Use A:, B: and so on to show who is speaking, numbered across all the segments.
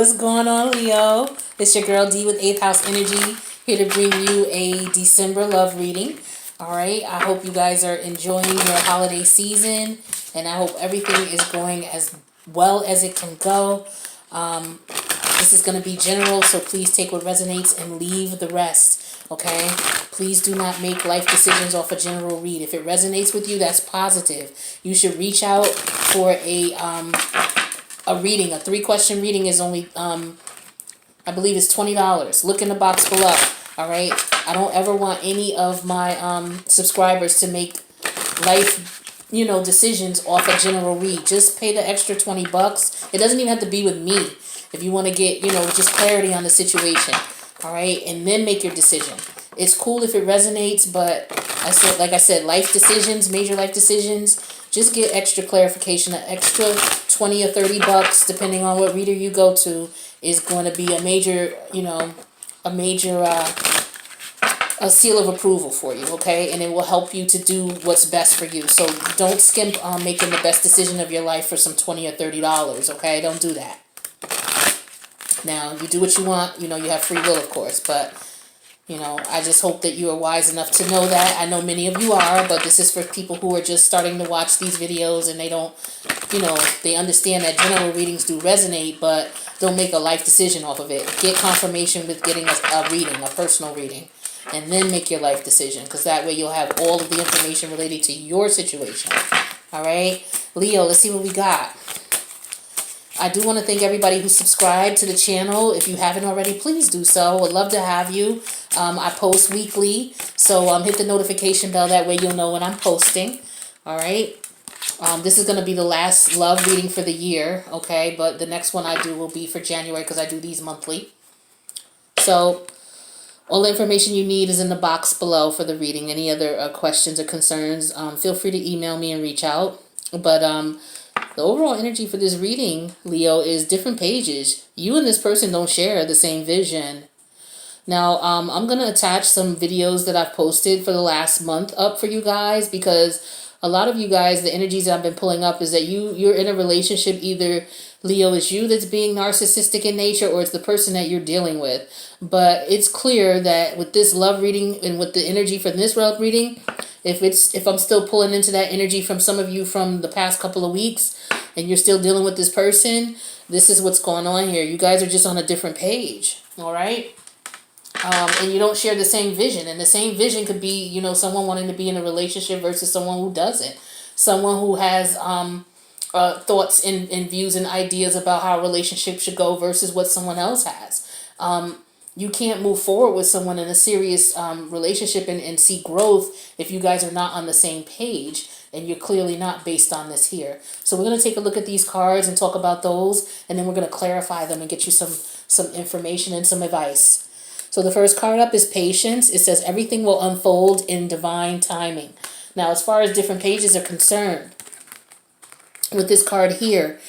A: what's going on, Leo? It's your girl D with 8th House Energy, here to bring you a December love reading. All right, I hope you guys are enjoying your holiday season, and I hope everything is going as well as it can go. This is going to be general, so please take what resonates and leave the rest, okay? Please do not make life decisions off a general read. If it resonates with you, that's positive. You should reach out for a reading. A 3-question reading is only, I believe it's $20. Look in the box below, all right? I don't ever want any of my subscribers to make life, decisions off a general read. Just pay the extra $20. It doesn't even have to be with me. If you want to get, just clarity on the situation, all right? And then make your decision. It's cool if it resonates, but like I said, life decisions, major life decisions, just get extra clarification. An extra $20 or $30, depending on what reader you go to, is going to be a major, a seal of approval for you, okay? And it will help you to do what's best for you. So don't skimp on making the best decision of your life for some $20 or $30, okay? Don't do that. Now, you do what you want. You have free will, of course, but I just hope that you are wise enough to know that. I know many of you are, but this is for people who are just starting to watch these videos and they don't, they understand that general readings do resonate, but don't make a life decision off of it. Get confirmation with getting a reading, a personal reading, and then make your life decision, because that way you'll have all of the information related to your situation. All right, Leo, let's see what we got. I do want to thank everybody who subscribed to the channel. If you haven't already, please do so. Would love to have you. I post weekly, so hit the notification bell. That way you'll know when I'm posting. All right. This is going to be the last love reading for the year, okay? But the next one I do will be for January, because I do these monthly. So all the information you need is in the box below for the reading. Any other questions or concerns, feel free to email me and reach out. But the overall energy for this reading, Leo, is different pages. You and this person don't share the same vision. Now, I'm going to attach some videos that I've posted for the last month up for you guys, because a lot of you guys, the energies that I've been pulling up is that you're in a relationship. Either, Leo, it's you that's being narcissistic in nature, or it's the person that you're dealing with. But it's clear that with this love reading and with the energy for this love reading, if I'm still pulling into that energy from some of you from the past couple of weeks, and you're still dealing with this person, this is what's going on here. You guys are just on a different page, all right? And you don't share the same vision. And the same vision could be, someone wanting to be in a relationship versus someone who doesn't. Someone who has thoughts and views and ideas about how a relationship should go versus what someone else has. You can't move forward with someone in a serious relationship and see growth if you guys are not on the same page, and you're clearly not based on this here. So we're going to take a look at these cards and talk about those, and then we're going to clarify them and get you some information and some advice. So the first card up is Patience. It says everything will unfold in divine timing. Now, as far as different pages are concerned, with this card here,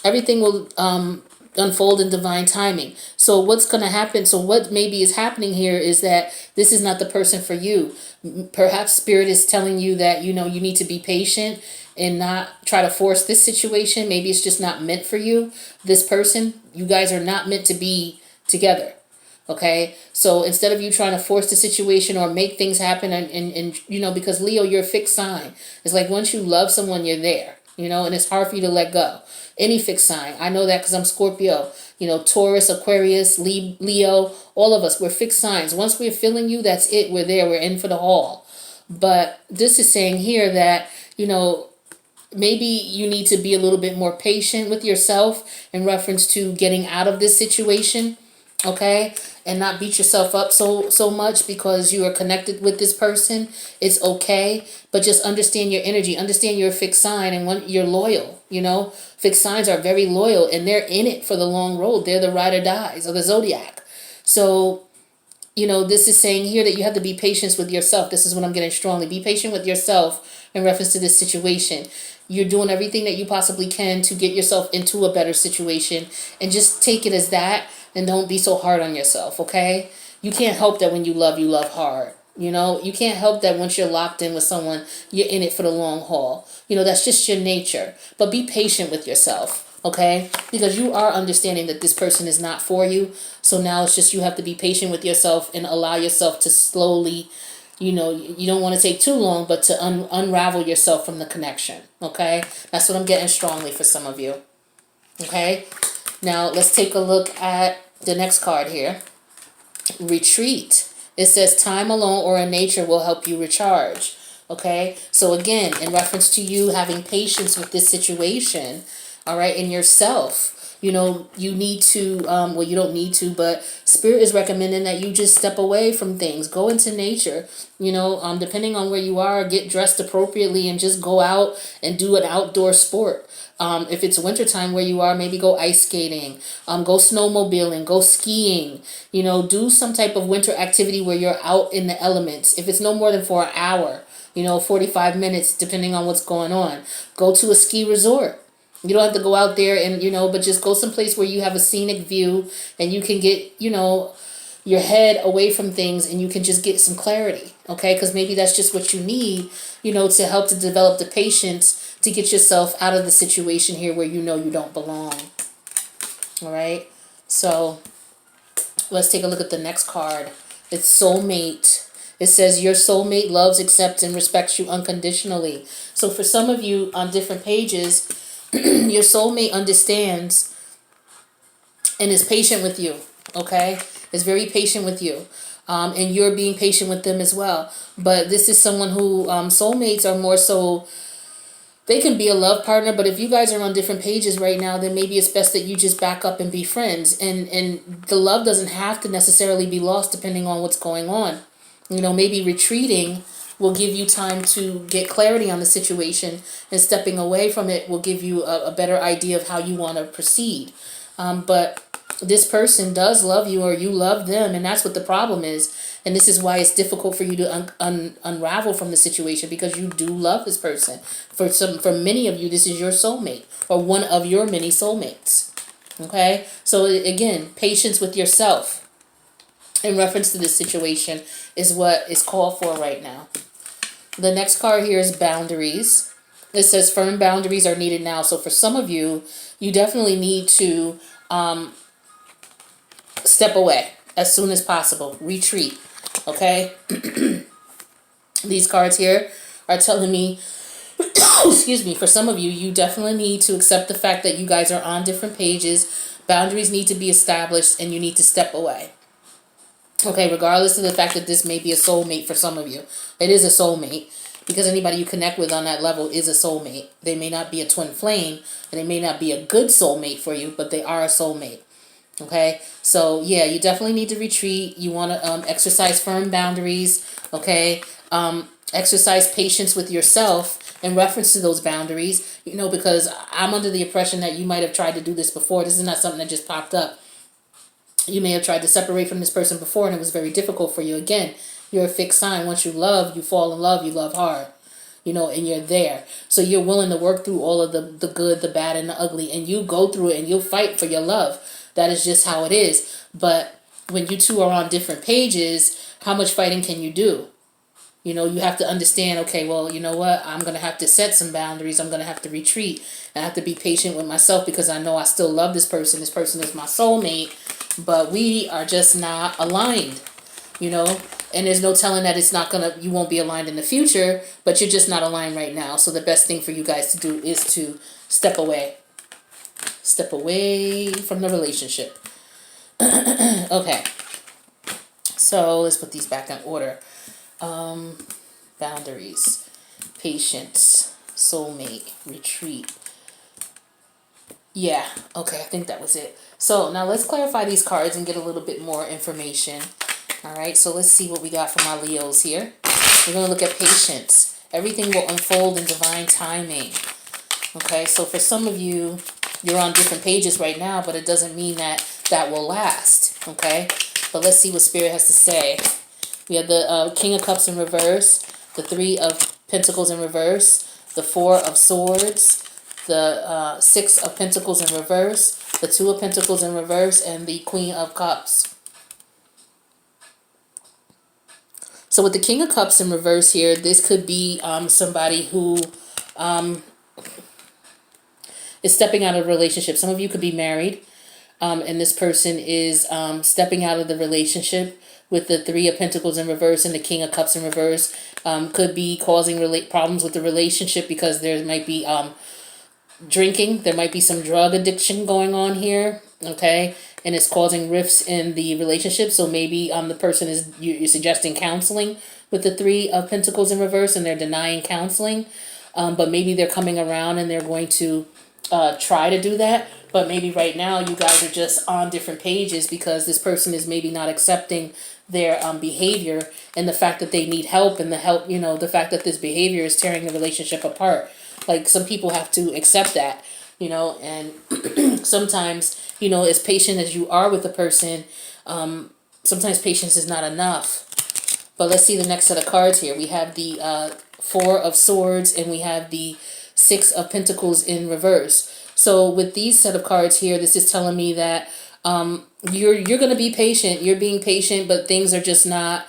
A: everything will unfold in divine timing. So what's going to happen? So what maybe is happening here is that this is not the person for you. Perhaps Spirit is telling you that, you need to be patient and not try to force this situation. Maybe it's just not meant for you. This person, you guys are not meant to be together. Okay, so instead of you trying to force the situation or make things happen, and because Leo, you're a fixed sign. It's like once you love someone, you're there, and it's hard for you to let go. Any fixed sign. I know that because I'm Scorpio, Taurus, Aquarius, Leo, all of us, we're fixed signs. Once we're feeling you, that's it. We're there. We're in for the haul. But this is saying here that, maybe you need to be a little bit more patient with yourself in reference to getting out of this situation. Okay, and not beat yourself up so much because you are connected with this person. It's okay, but just understand your energy. Understand you're a fixed sign, and when you're loyal, fixed signs are very loyal, and they're in it for the long road. They're the ride or dies of the zodiac. So, this is saying here that you have to be patient with yourself. This is what I'm getting strongly. Be patient with yourself in reference to this situation. You're doing everything that you possibly can to get yourself into a better situation, and just take it as that. And don't be so hard on yourself, okay? You can't help that when you love hard. You can't help that once you're locked in with someone, you're in it for the long haul. That's just your nature. But be patient with yourself, Okay, because you are understanding that this person is not for you. So now it's just you have to be patient with yourself and allow yourself to slowly, you don't want to take too long, but to unravel yourself from the connection. Okay, that's what I'm getting strongly for some of you. Okay, now let's take a look at the next card here. Retreat. It says time alone or in nature will help you recharge. Okay, so again, in reference to you having patience with this situation, all right, in yourself, you need to, well, you don't need to, but Spirit is recommending that you just step away from things, go into nature, depending on where you are, get dressed appropriately and just go out and do an outdoor sport. If it's wintertime where you are, maybe go ice skating, go snowmobiling, go skiing, do some type of winter activity where you're out in the elements. If it's no more than for an hour, 45 minutes, depending on what's going on, go to a ski resort. You don't have to go out there and, but just go someplace where you have a scenic view and you can get, your head away from things and you can just get some clarity. Okay. Because maybe that's just what you need, to help to develop the patience to get yourself out of the situation here where you don't belong. All right. So let's take a look at the next card. It's soulmate. It says your soulmate loves, accepts, and respects you unconditionally. So for some of you on different pages, your soulmate understands and is patient with you. Okay? Is very patient with you. And you're being patient with them as well. But this is someone who, soulmates are more so, they can be a love partner, but if you guys are on different pages right now, then maybe it's best that you just back up and be friends. And the love doesn't have to necessarily be lost depending on what's going on. Maybe retreating will give you time to get clarity on the situation, and stepping away from it will give you a better idea of how you want to proceed. But this person does love you, or you love them, and that's what the problem is. And this is why it's difficult for you to unravel from the situation, because you do love this person. For many of you, this is your soulmate, or one of your many soulmates. Okay? So again, patience with yourself in reference to this situation is what is called for right now. The next card here is boundaries. It says firm boundaries are needed now. So for some of you, you definitely need to step away as soon as possible. Retreat. Okay? These cards here are telling me, excuse me, for some of you, you definitely need to accept the fact that you guys are on different pages. Boundaries need to be established and you need to step away. Okay, regardless of the fact that this may be a soulmate for some of you. It is a soulmate, because anybody you connect with on that level is a soulmate. They may not be a twin flame, and they may not be a good soulmate for you, but they are a soulmate. Okay, so yeah, you definitely need to retreat. You want to exercise firm boundaries. Okay, exercise patience with yourself in reference to those boundaries. Because I'm under the impression that you might have tried to do this before. This is not something that just popped up. You may have tried to separate from this person before and it was very difficult for you. Again, you're a fixed sign. Once you love, you fall in love, you love hard, and you're there. So you're willing to work through all of the good, the bad, and the ugly, and you go through it and you'll fight for your love. That is just how it is. But when you two are on different pages, how much fighting can you do? You have to understand, okay, well, you know what? I'm going to have to set some boundaries. I'm going to have to retreat. I have to be patient with myself because I know I still love this person. This person is my soulmate, but we are just not aligned, and there's no telling that you won't be aligned in the future, but you're just not aligned right now. So the best thing for you guys to do is to step away from the relationship. Okay. So let's put these back in order. Boundaries, patience, soulmate, retreat. Yeah, okay, I think that was it. So now let's clarify these cards and get a little bit more information. All right, so let's see what we got from our Leos here. We're going to look at patience. Everything will unfold in divine timing. Okay, so for some of you, you're on different pages right now, but it doesn't mean that will last. Okay, but let's see what Spirit has to say. We have the King of Cups in reverse, the Three of Pentacles in reverse, the Four of Swords, the Six of Pentacles in reverse, the Two of Pentacles in reverse, and the Queen of Cups. So with the King of Cups in reverse here, this could be somebody who is stepping out of a relationship. Some of you could be married, and this person is stepping out of the relationship with the Three of Pentacles in reverse and the King of Cups in reverse. Could be causing problems with the relationship because there might be drinking. There might be some drug addiction going on here, okay? And it's causing rifts in the relationship. So maybe the person is, you're suggesting counseling with the Three of Pentacles in reverse and they're denying counseling. But maybe they're coming around and they're going to try to do that. But maybe right now you guys are just on different pages because this person is maybe not accepting their behavior and the fact that they need help, and the help, you know, the fact that this behavior is tearing the relationship apart. Like, some people have to accept that, you know, and sometimes, you know, as patient as you are with a person, sometimes patience is not enough. But let's see the next set of cards here. We have the Four of Swords and we have the Six of Pentacles in reverse. So with these set of cards here, this is telling me that you're going to be patient. You're being patient, but things are just not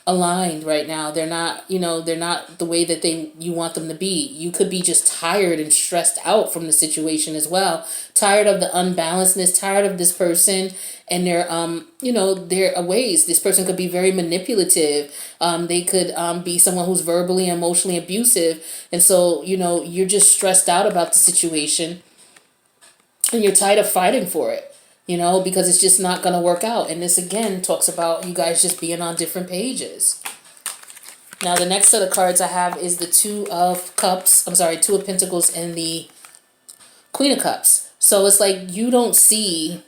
A: aligned right now. They're not, you know, they're not the way that you want them to be. You could be just tired and stressed out from the situation as well. Tired of the unbalancedness, tired of this person and their you know, their ways. This person could be very manipulative. They could be someone who's verbally and emotionally abusive. And so, you know, you're just stressed out about the situation and you're tired of fighting for it. You know, because it's just not going to work out. And this, again, talks about you guys just being on different pages. Now, the next set of cards I have is the Two of Cups. I'm sorry, Two of Pentacles and the Queen of Cups. So it's like you don't see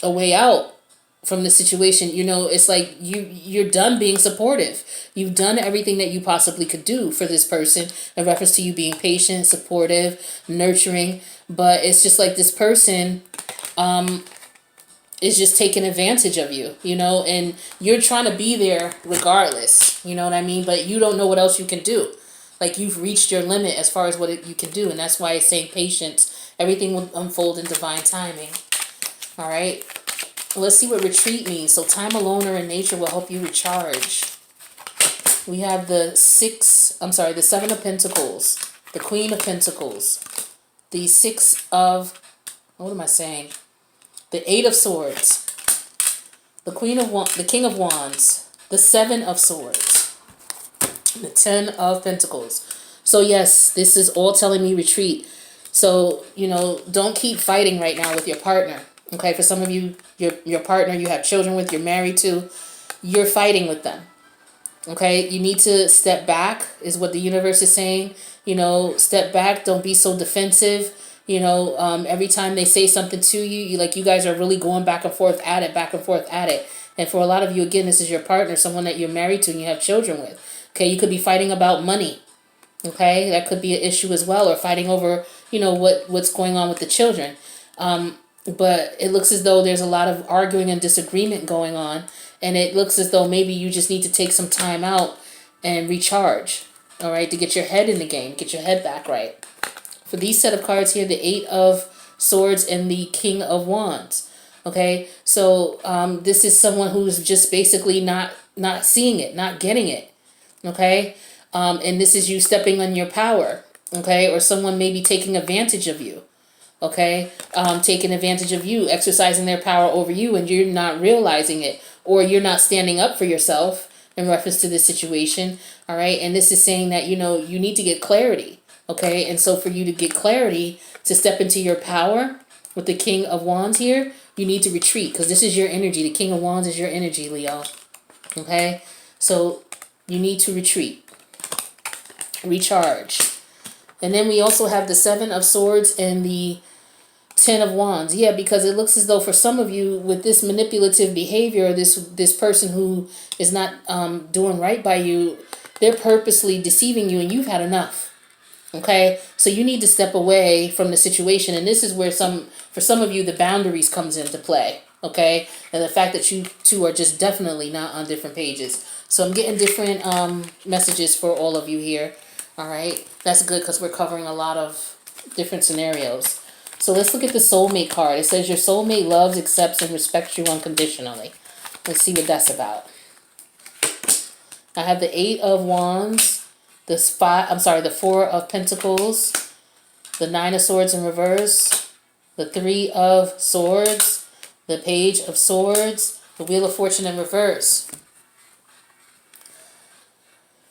A: a way out from the situation. You know, it's like you're done being supportive. You've done everything that you possibly could do for this person in reference to you being patient, supportive, nurturing. But it's just like this person is just taking advantage of you, you know, and you're trying to be there regardless, you know what I mean? But you don't know what else you can do. Like, you've reached your limit as far as what you can do, and that's why it's saying patience. Everything will unfold in divine timing. All right, let's see what retreat means. So time alone or in nature will help you recharge. We have the Seven of Pentacles, the Queen of Pentacles, the Six of, what am I saying? The Eight of Swords, the King of Wands, the Seven of Swords, the Ten of Pentacles. So yes, this is all telling me retreat. So, you know, don't keep fighting right now with your partner. Okay, for some of you, your partner you have children with, you're married to, you're fighting with them. Okay, you need to step back is what the universe is saying. You know, step back. Don't be so defensive. You know, every time they say something to you, you guys are really going back and forth at it. And for a lot of you, again, this is your partner, someone that you're married to and you have children with. Okay, you could be fighting about money. Okay, that could be an issue as well, or fighting over, you know, what's going on with the children. But it looks as though there's a lot of arguing and disagreement going on. And it looks as though maybe you just need to take some time out and recharge. All right, to get your head in the game, get your head back right. For these set of cards here, the Eight of Swords and the King of Wands. Okay, so this is someone who's just basically not seeing it, not getting it. Okay, and this is you stepping on your power. Okay, or someone maybe taking advantage of you. Okay, taking advantage of you, exercising their power over you, and you're not realizing it, or you're not standing up for yourself in reference to this situation. All right, and this is saying that, you know, you need to get clarity. Okay, and so for you to get clarity, to step into your power with the King of Wands here, you need to retreat, because this is your energy. The King of Wands is your energy, Leo. Okay, so you need to retreat, recharge. And then we also have the Seven of Swords and the Ten of Wands. Yeah, because it looks as though for some of you with this manipulative behavior, this person who is not doing right by you, they're purposely deceiving you and you've had enough. Okay, so you need to step away from the situation, and this is where for some of you, the boundaries comes into play. Okay, and the fact that you two are just definitely not on different pages. So I'm getting different messages for all of you here. All right, that's good because we're covering a lot of different scenarios. So let's look at the soulmate card. It says your soulmate loves, accepts, and respects you unconditionally. Let's see what that's about. I have the Eight of Wands. The Four of Pentacles, the Nine of Swords in reverse, the Three of Swords, the Page of Swords, the Wheel of Fortune in reverse.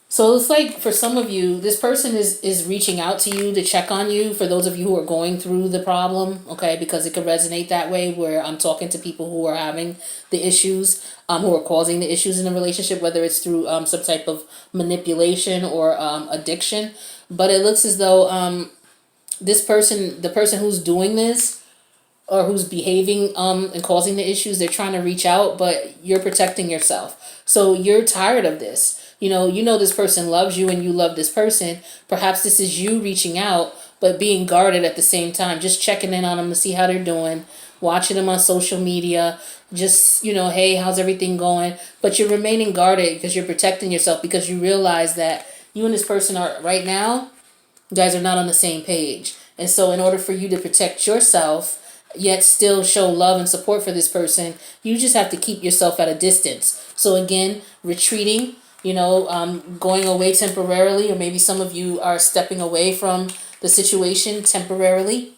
A: So it's like for some of you, this person is reaching out to you to check on you, for those of you who are going through the problem, okay, because it could resonate that way, where I'm talking to people who are having the issues, who are causing the issues in the relationship, whether it's through some type of manipulation or addiction. But it looks as though this person, the person who's doing this, or who's behaving and causing the issues, they're trying to reach out, but you're protecting yourself. So you're tired of this. You know this person loves you and you love this person. Perhaps this is you reaching out, but being guarded at the same time. Just checking in on them to see how they're doing, watching them on social media, just, hey, how's everything going? But you're remaining guarded because you're protecting yourself, because you realize that you and this person are, right now, you guys are not on the same page. And so in order for you to protect yourself, yet still show love and support for this person, you just have to keep yourself at a distance. So again, retreating, going away temporarily, or maybe some of you are stepping away from the situation temporarily.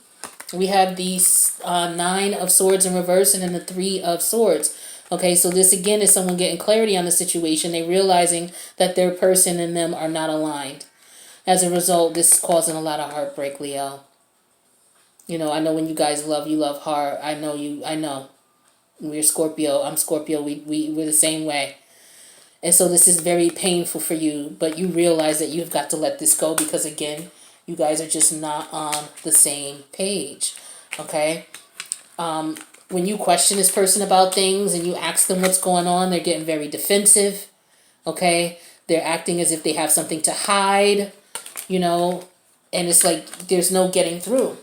A: We have the Nine of Swords in reverse and then the Three of Swords. Okay, so this again is someone getting clarity on the situation. They're realizing that their person and them are not aligned. As a result, this is causing a lot of heartbreak, Leo. I know when you guys love, you love hard. I know. We're Scorpio. I'm Scorpio. We're the same way. And so this is very painful for you, but you realize that you've got to let this go, because again, you guys are just not on the same page. Okay? When you question this person about things and you ask them what's going on, they're getting very defensive. Okay? They're acting as if they have something to hide, and it's like there's no getting through.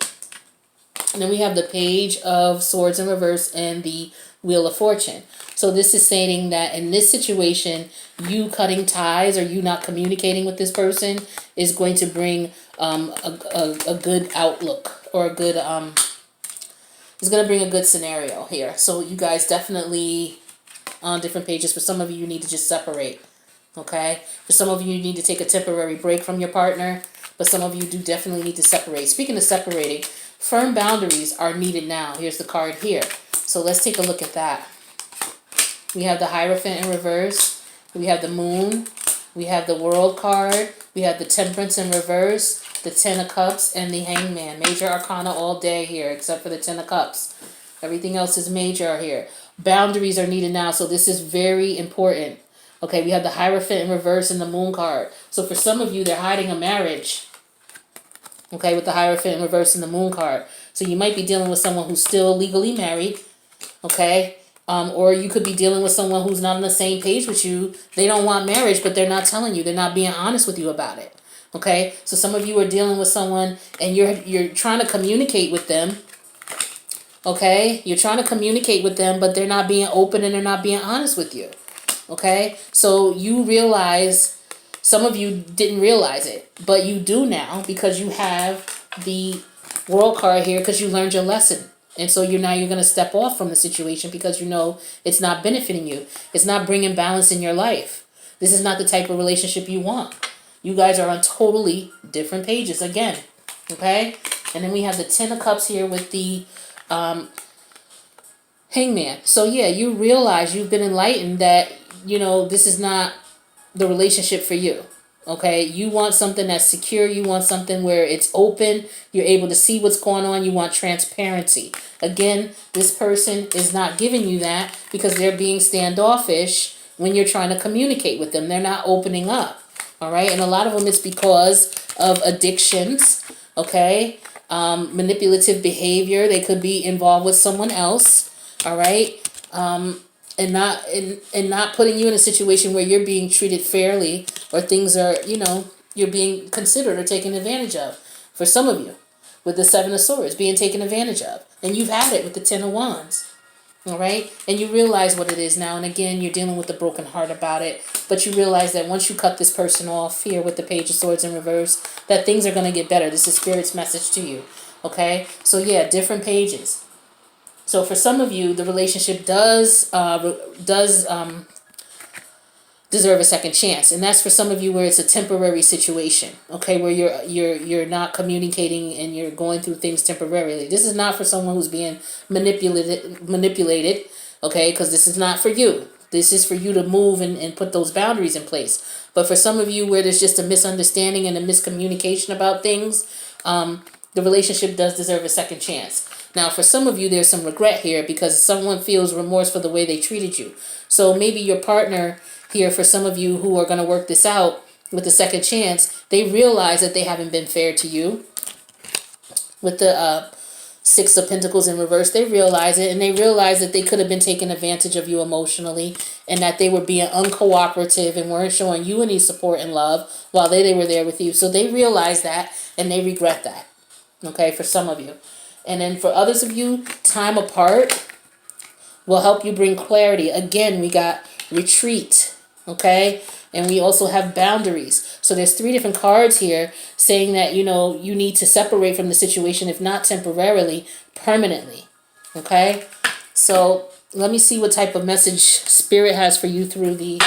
A: And then we have the Page of Swords in reverse and the Wheel of Fortune. So this is saying that in this situation, you cutting ties or you not communicating with this person is going to bring a good outlook, or a good is going to bring a good scenario here. So you guys definitely on different pages. For some of you, you need to just separate. Okay? For some of you, you need to take a temporary break from your partner. But some of you do definitely need to separate. Speaking of separating, firm boundaries are needed now. Here's the card here. So let's take a look at that. We have the Hierophant in reverse. We have the Moon. We have the World card. We have the Temperance in reverse, the Ten of Cups, and the Hangman. Major Arcana all day here, except for the Ten of Cups. Everything else is major here. Boundaries are needed now, so this is very important. Okay, we have the Hierophant in reverse and the Moon card. So for some of you, they're hiding a marriage. Okay, with the Hierophant in reverse and the Moon card. So you might be dealing with someone who's still legally married. Okay, or you could be dealing with someone who's not on the same page with you. They don't want marriage, but they're not telling you. They're not being honest with you about it. Okay, so some of you are dealing with someone and you're trying to communicate with them. Okay, you're trying to communicate with them, but they're not being open and they're not being honest with you. Okay, so you realize, some of you didn't realize it, but you do now, because you have the World card here, because you learned your lesson. And so you're going to step off from the situation because you know it's not benefiting you. It's not bringing balance in your life. This is not the type of relationship you want. You guys are on totally different pages again. Okay? And then we have the Ten of Cups here with the Hangman. So yeah, you realize, you've been enlightened that, this is not the relationship for you. Okay, you want something that's secure. You want something where it's open. You're able to see what's going on. You want transparency. Again, this person is not giving you that because they're being standoffish when you're trying to communicate with them. They're not opening up. All right, and a lot of them it's because of addictions. Okay, manipulative behavior. They could be involved with someone else. All right. And not putting you in a situation where you're being treated fairly, or things are, you're being considered or taken advantage of. For some of you, with the Seven of Swords, being taken advantage of. And you've had it with the Ten of Wands. All right? And you realize what it is now. And again, you're dealing with a broken heart about it. But you realize that once you cut this person off here with the Page of Swords in reverse, that things are going to get better. This is Spirit's message to you. Okay? So yeah, different pages. So for some of you, the relationship does deserve a second chance. And that's for some of you where it's a temporary situation, okay, where you're not communicating and you're going through things temporarily. This is not for someone who's being manipulated, okay, because this is not for you. This is for you to move and put those boundaries in place. But for some of you where there's just a misunderstanding and a miscommunication about things, the relationship does deserve a second chance. Now, for some of you, there's some regret here because someone feels remorse for the way they treated you. So maybe your partner here, for some of you who are going to work this out with the second chance, they realize that they haven't been fair to you. With the Six of Pentacles in reverse, they realize it, and they realize that they could have been taking advantage of you emotionally, and that they were being uncooperative and weren't showing you any support and love while they were there with you. So they realize that, and they regret that, okay, for some of you. And then for others of you, time apart will help you bring clarity. Again, we got retreat, okay? And we also have boundaries. So there's 3 different cards here saying that, you know, you need to separate from the situation, if not temporarily, permanently, okay? So let me see what type of message Spirit has for you through the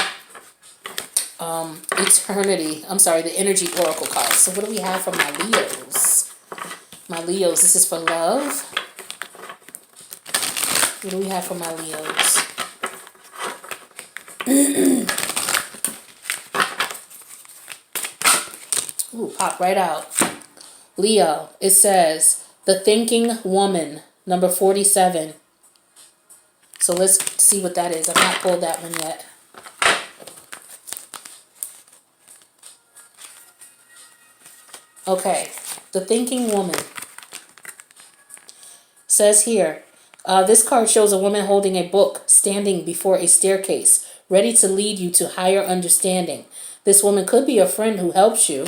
A: the energy oracle cards. So what do we have for my Leos? My Leos, this is for love. What do we have for my Leos? Ooh, pop right out. Leo, it says, the thinking woman, number 47. So let's see what that is. I've not pulled that one yet. Okay, the thinking woman. Says here, this card shows a woman holding a book standing before a staircase, ready to lead you to higher understanding. This woman could be a friend who helps you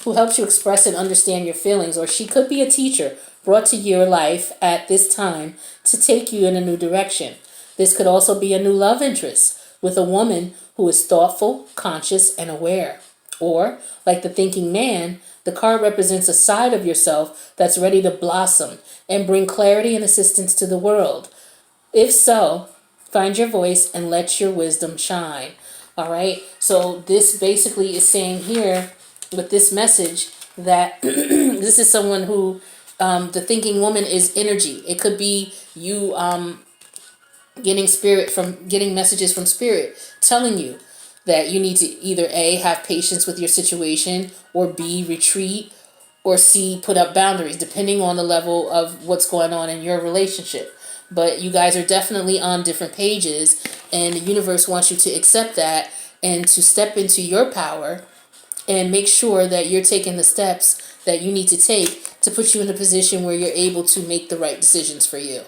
A: express and understand your feelings, or she could be a teacher brought to your life at this time to take you in a new direction. This could also be a new love interest with a woman who is thoughtful, conscious, and aware. Or, like the thinking man, the card represents a side of yourself that's ready to blossom and bring clarity and assistance to the world. If so, find your voice and let your wisdom shine. All right? So this basically is saying here with this message that this is someone who, the thinking woman is energy. It could be you getting messages from Spirit telling you that you need to either A, have patience with your situation, or B, retreat, or C, put up boundaries, depending on the level of what's going on in your relationship. But you guys are definitely on different pages, and the universe wants you to accept that and to step into your power and make sure that you're taking the steps that you need to take to put you in a position where you're able to make the right decisions for you.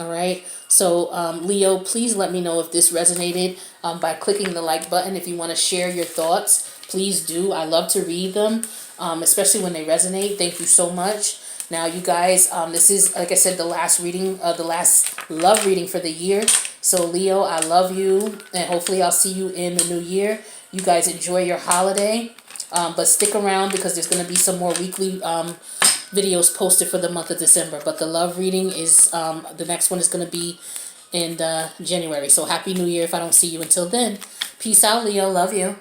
A: All right. So, Leo, please let me know if this resonated by clicking the like button. If you want to share your thoughts, please do. I love to read them, especially when they resonate. Thank you so much. Now, you guys, this is, like I said, the last love reading for the year. So, Leo, I love you, and hopefully I'll see you in the new year. You guys enjoy your holiday, but stick around because there's going to be some more weekly videos posted for the month of December. But the love reading is, the next one is going to be in January. So, Happy New Year if I don't see you until then. Peace out, Leo. Love you.